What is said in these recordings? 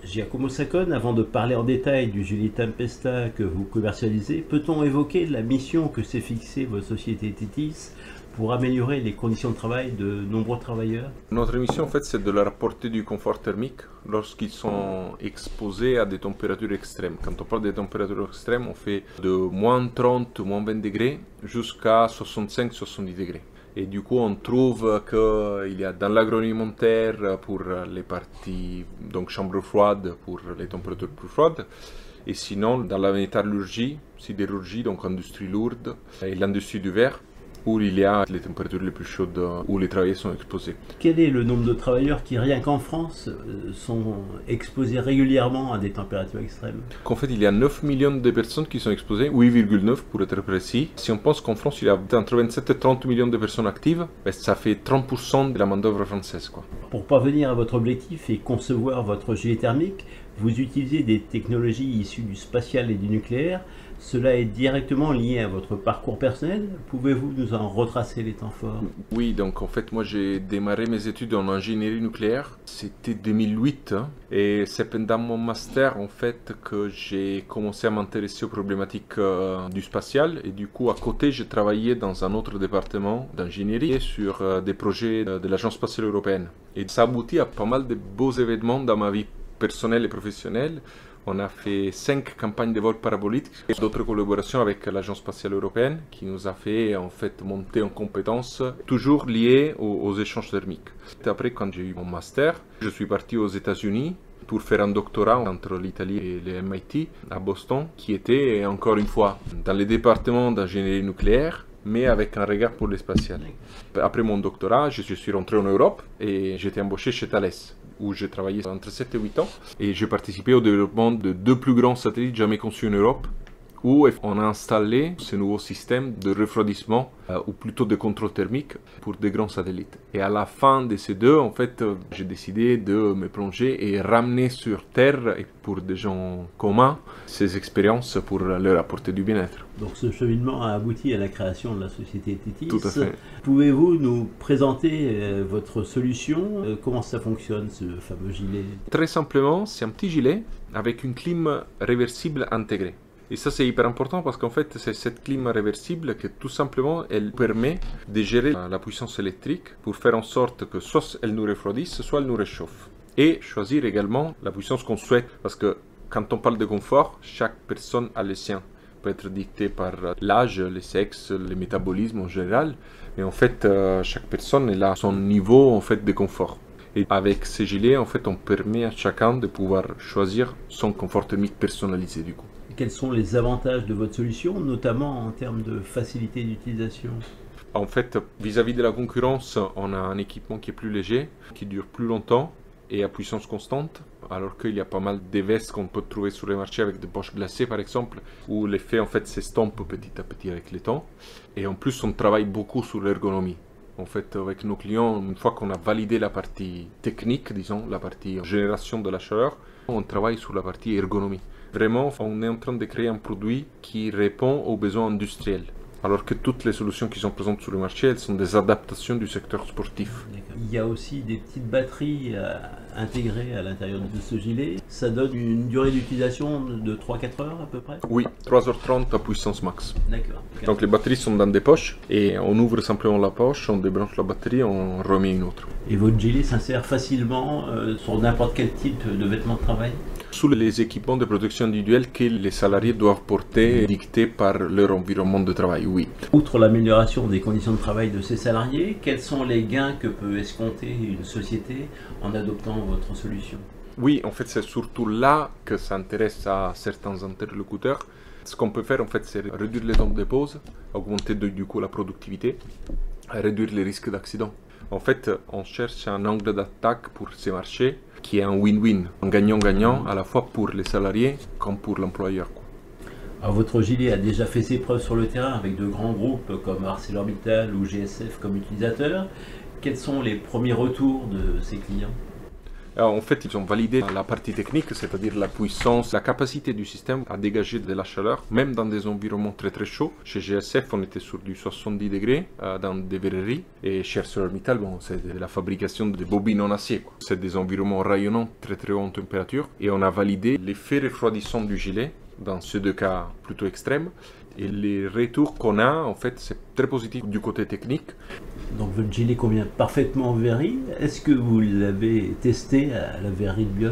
Giacomo Saccone, avant de parler en détail du gilet Tempesta que vous commercialisez, peut-on évoquer la mission que s'est fixée votre société Tethys pour améliorer les conditions de travail de nombreux travailleurs? Notre mission, en fait, c'est de leur apporter du confort thermique lorsqu'ils sont exposés à des températures extrêmes. Quand on parle des températures extrêmes, on fait de moins 30, moins 20 degrés jusqu'à 65-70 degrés. Et du coup, on trouve qu'il y a dans l'agroalimentaire pour les parties, donc chambre froide pour les températures plus froides. Et sinon, dans la métallurgie, sidérurgie, donc industrie lourde, et l'industrie du verre, où il y a les températures les plus chaudes, où les travailleurs sont exposés. Quel est le nombre de travailleurs qui, rien qu'en France, sont exposés régulièrement à des températures extrêmes? En fait, il y a 9 millions de personnes qui sont exposées, 8,9 pour être précis. Si on pense qu'en France, il y a entre 27 et 30 millions de personnes actives, ben, ça fait 30% de la main-d'œuvre française, quoi. Pour parvenir à votre objectif et concevoir votre gilet thermique, vous utilisez des technologies issues du spatial et du nucléaire. Cela est directement lié à votre parcours personnel. Pouvez-vous nous en retracer les temps forts? Oui, donc en fait, moi j'ai démarré mes études en ingénierie nucléaire. C'était 2008. Et c'est pendant mon master en fait que j'ai commencé à m'intéresser aux problématiques du spatial. Et du coup, à côté, j'ai travaillé dans un autre département d'ingénierie sur des projets de l'Agence spatiale européenne. Et ça aboutit à pas mal de beaux événements dans ma vie personnelle et professionnelle. On a fait 5 campagnes de vol paraboliques et d'autres collaborations avec l'Agence spatiale européenne qui nous a fait en fait monter en compétences toujours liées aux échanges thermiques. Et après, quand j'ai eu mon master, je suis parti aux États-Unis pour faire un doctorat entre l'Italie et le MIT à Boston, qui était encore une fois dans les départements d'ingénierie nucléaire, mais avec un regard pour l'espacial. Après mon doctorat, je suis rentré en Europe et j'étais embauché chez Thales, où j'ai travaillé entre 7 et 8 ans. Et j'ai participé au développement de 2 plus grands satellites jamais conçus en Europe, où on a installé ce nouveau système de refroidissement, ou plutôt de contrôle thermique, pour des grands satellites. Et à la fin de ces deux, en fait, j'ai décidé de me plonger et ramener sur Terre, et pour des gens communs, ces expériences pour leur apporter du bien-être. Donc ce cheminement a abouti à la création de la société Tethys. Tout à fait. Pouvez-vous nous présenter votre solution? Comment ça fonctionne, ce fameux gilet? Très simplement, c'est un petit gilet avec une clim réversible intégrée. Et ça, c'est hyper important parce qu'en fait, c'est cette clim réversible que tout simplement, elle permet de gérer la puissance électrique pour faire en sorte que soit elle nous refroidisse, soit elle nous réchauffe. Et choisir également la puissance qu'on souhaite. Parce que quand on parle de confort, chaque personne a le sien. Peut être dicté par l'âge, le sexe, le métabolisme en général. Mais en fait, chaque personne elle a son niveau en fait de confort. Et avec ces gilets, en fait, on permet à chacun de pouvoir choisir son confort thermique personnalisé du coup. Quels sont les avantages de votre solution, notamment en termes de facilité d'utilisation? En fait, vis-à-vis de la concurrence, on a un équipement qui est plus léger, qui dure plus longtemps et à puissance constante, alors qu'il y a pas mal de vestes qu'on peut trouver sur les marchés avec des poches glacées par exemple, où l'effet en fait s'estompe petit à petit avec le temps. Et en plus, on travaille beaucoup sur l'ergonomie. En fait, avec nos clients, une fois qu'on a validé la partie technique, disons, la partie génération de la chaleur, on travaille sur la partie ergonomie. Vraiment, on est en train de créer un produit qui répond aux besoins industriels. Alors que toutes les solutions qui sont présentes sur le marché, elles sont des adaptations du secteur sportif. Il y a aussi des petites batteries intégrées à l'intérieur de ce gilet. Ça donne une durée d'utilisation de 3-4 heures à peu près? Oui, 3h30 à puissance max. D'accord. Donc les batteries sont dans des poches et on ouvre simplement la poche, on débranche la batterie, on remet une autre. Et votre gilet s'insère facilement sur n'importe quel type de vêtements de travail? Sous les équipements de protection individuelle que les salariés doivent porter, dictés par leur environnement de travail, oui. Outre l'amélioration des conditions de travail de ses salariés, quels sont les gains que peut escompter une société en adoptant votre solution? Oui, en fait, c'est surtout là que ça intéresse à certains interlocuteurs. Ce qu'on peut faire, en fait, c'est réduire les temps de pause, augmenter du coup la productivité, réduire les risques d'accident. En fait, on cherche un angle d'attaque pour ces marchés qui est un win-win, un gagnant-gagnant à la fois pour les salariés comme pour l'employeur. Alors, votre gilet a déjà fait ses preuves sur le terrain avec de grands groupes comme ArcelorMittal ou GSF comme utilisateurs. Quels sont les premiers retours de ces clients? En fait, ils ont validé la partie technique, c'est-à-dire la puissance, la capacité du système à dégager de la chaleur, même dans des environnements très très chauds. Chez GSF, on était sur du 70 degrés dans des verreries. Et chez ArcelorMittal, bon, c'est de la fabrication de bobines en acier. C'est des environnements rayonnants, très très haute température. Et on a validé l'effet refroidissant du gilet, dans ces deux cas plutôt extrêmes. Et les retours qu'on a, en fait, c'est très positif du côté technique. Donc votre gilet convient parfaitement aux verreries. Est-ce que vous l'avez testé à la verrerie de Biot?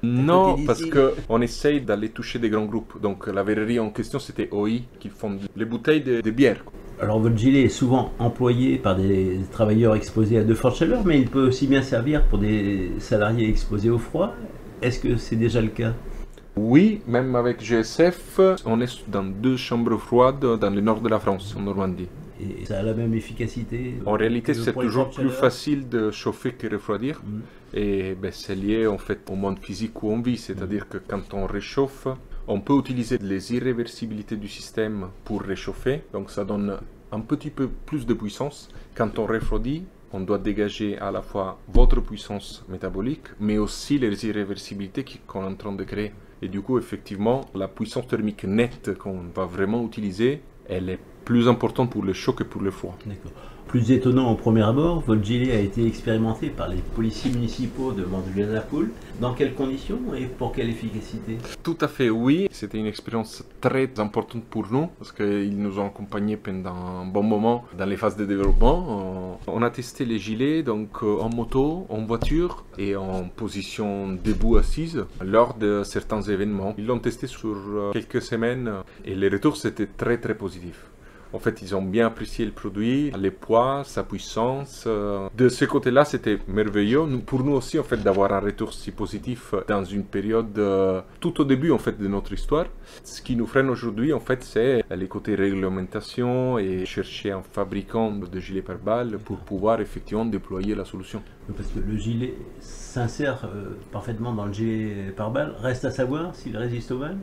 Non, parce qu'on essaye d'aller toucher des grands groupes. Donc la verrerie en question, c'était OI, qui font les bouteilles de bière. Alors votre gilet est souvent employé par des travailleurs exposés à de fortes chaleurs, mais il peut aussi bien servir pour des salariés exposés au froid. Est-ce que c'est déjà le cas? Oui, même avec GSF, on est dans 2 chambres froides dans le nord de la France, en Normandie. Et ça a la même efficacité? En réalité, c'est pour les toujours fortes plus chaleurs facile de chauffer que refroidir. Et ben, c'est lié en fait au monde physique où on vit, c'est-à-dire que quand on réchauffe, on peut utiliser les irréversibilités du système pour réchauffer, donc ça donne un petit peu plus de puissance. Quand on refroidit, on doit dégager à la fois votre puissance métabolique, mais aussi les irréversibilités qu'on est en train de créer. Et du coup, effectivement, la puissance thermique nette qu'on va vraiment utiliser, elle est plus importante pour le chaud que pour le froid. D'accord. Plus étonnant au premier abord, votre gilet a été expérimenté par les policiers municipaux de Mandelieu-la-Poule. Dans quelles conditions et pour quelle efficacité? Tout à fait, oui. C'était une expérience très importante pour nous parce qu'ils nous ont accompagnés pendant un bon moment dans les phases de développement. On a testé les gilets donc en moto, en voiture et en position debout assise lors de certains événements. Ils l'ont testé sur quelques semaines et les retours c'était très très positif. En fait, ils ont bien apprécié le produit, les poids, sa puissance. De ce côté-là, c'était merveilleux. Pour nous aussi, en fait, d'avoir un retour si positif dans une période tout au début, en fait, de notre histoire. Ce qui nous freine aujourd'hui, en fait, c'est les côtés réglementation et chercher un fabricant de gilets pare-balles pour pouvoir effectivement déployer la solution. Parce que le gilet s'insère parfaitement dans le gilet pare-balles. Reste à savoir s'il résiste aux balles.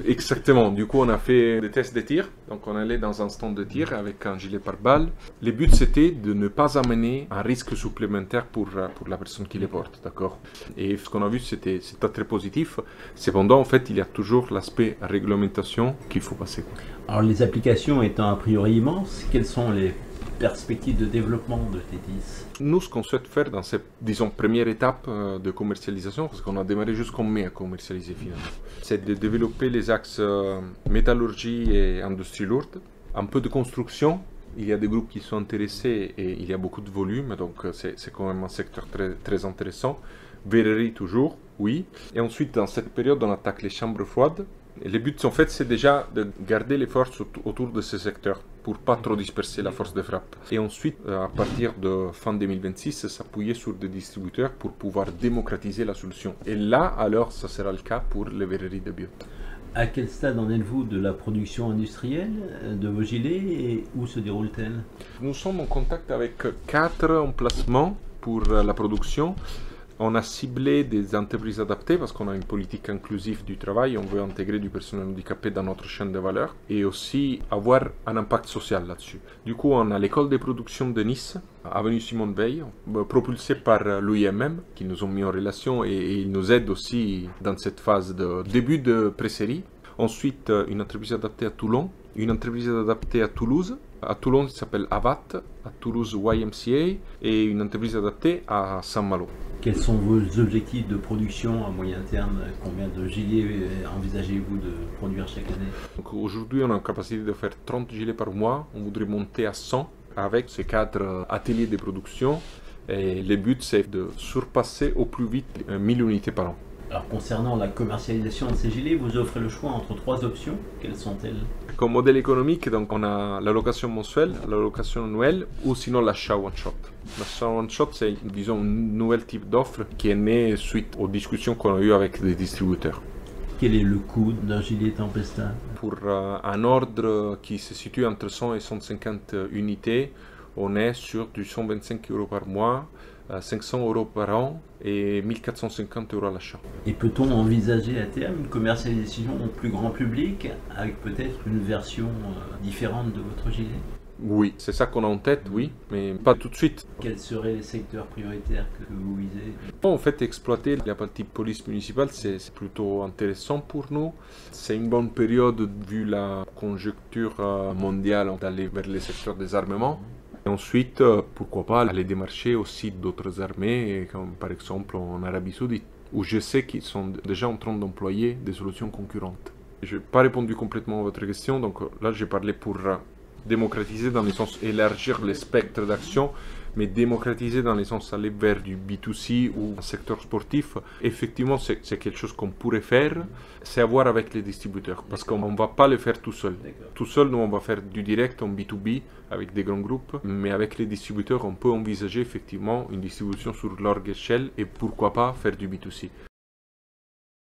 Exactement, du coup on a fait des tests de tir, donc on allait dans un stand de tir avec un gilet pare-balles. Le but c'était de ne pas amener un risque supplémentaire pour la personne qui les porte, d'accord? Et ce qu'on a vu c'était très positif, cependant en fait il y a toujours l'aspect réglementation qu'il faut passer. Alors les applications étant a priori immenses, quelles sont les perspectives de développement de Tethys? Nous, ce qu'on souhaite faire dans cette, disons, première étape de commercialisation, parce qu'on a démarré jusqu'en mai à commercialiser finalement, c'est de développer les axes métallurgie et industrie lourde, un peu de construction. Il y a des groupes qui sont intéressés et il y a beaucoup de volume, donc c'est quand même un secteur très, très intéressant. Verrerie toujours, oui. Et ensuite, dans cette période, on attaque les chambres froides. Et le but, en fait, c'est déjà de garder les forces autour de ces secteurs pour pas trop disperser la force de frappe. Et ensuite, à partir de fin 2026, s'appuyer sur des distributeurs pour pouvoir démocratiser la solution. Et là, alors, ça sera le cas pour les verreries de Biot. À quel stade en êtes-vous de la production industrielle de vos gilets et où se déroule-t-elle? Nous sommes en contact avec 4 emplacements pour la production. On a ciblé des entreprises adaptées parce qu'on a une politique inclusive du travail. On veut intégrer du personnel handicapé dans notre chaîne de valeur et aussi avoir un impact social là-dessus. Du coup, on a l'école de production de Nice, avenue Simone Veil, propulsée par l'UIMM, qui nous ont mis en relation et ils nous aident aussi dans cette phase de début de pré-série. Ensuite, une entreprise adaptée à Toulon, une entreprise adaptée à Toulouse. À Toulon, ça s'appelle Avat, à Toulouse, YMCA, et une entreprise adaptée à Saint-Malo. Quels sont vos objectifs de production à moyen terme? Combien de gilets envisagez-vous de produire chaque année? Aujourd'hui, on a une capacité de faire 30 gilets par mois. On voudrait monter à 100 avec ces 4 ateliers de production. Et le but, c'est de surpasser au plus vite 1000 unités par an. Alors, concernant la commercialisation de ces gilets, vous offrez le choix entre 3 options. Quelles sont-elles? Comme modèle économique, donc on a la location mensuelle, la location annuelle ou sinon l'achat one-shot. L'achat one-shot, c'est disons un nouvel type d'offre qui est né suite aux discussions qu'on a eues avec des distributeurs. Quel est le coût d'un gilet Tempesta? Pour un ordre qui se situe entre 100 et 150 unités, on est sur du 125 € par mois, 500 € par an et 1450 € à l'achat. Et peut-on envisager à terme une commercialisation au plus grand public avec peut-être une version différente de votre gilet? Oui, c'est ça qu'on a en tête, oui, mais pas tout de suite. Quels seraient les secteurs prioritaires que vous visez? En fait, exploiter la partie police municipale, c'est plutôt intéressant pour nous. C'est une bonne période vu la conjoncture mondiale d'aller vers le secteur des armements. Et ensuite, pourquoi pas aller démarcher aussi d'autres armées, comme par exemple en Arabie Saoudite, où je sais qu'ils sont déjà en train d'employer des solutions concurrentes. Je n'ai pas répondu complètement à votre question, donc là j'ai parlé pour démocratiser dans le sens élargir le spectre d'action, mais démocratiser dans le sens aller vers du B2C ou un secteur sportif, effectivement c'est quelque chose qu'on pourrait faire, c'est à voir avec les distributeurs, parce qu'on ne va pas le faire tout seul. Tout seul, nous on va faire du direct en B2B avec des grands groupes, mais avec les distributeurs on peut envisager effectivement une distribution sur large échelle et pourquoi pas faire du B2C.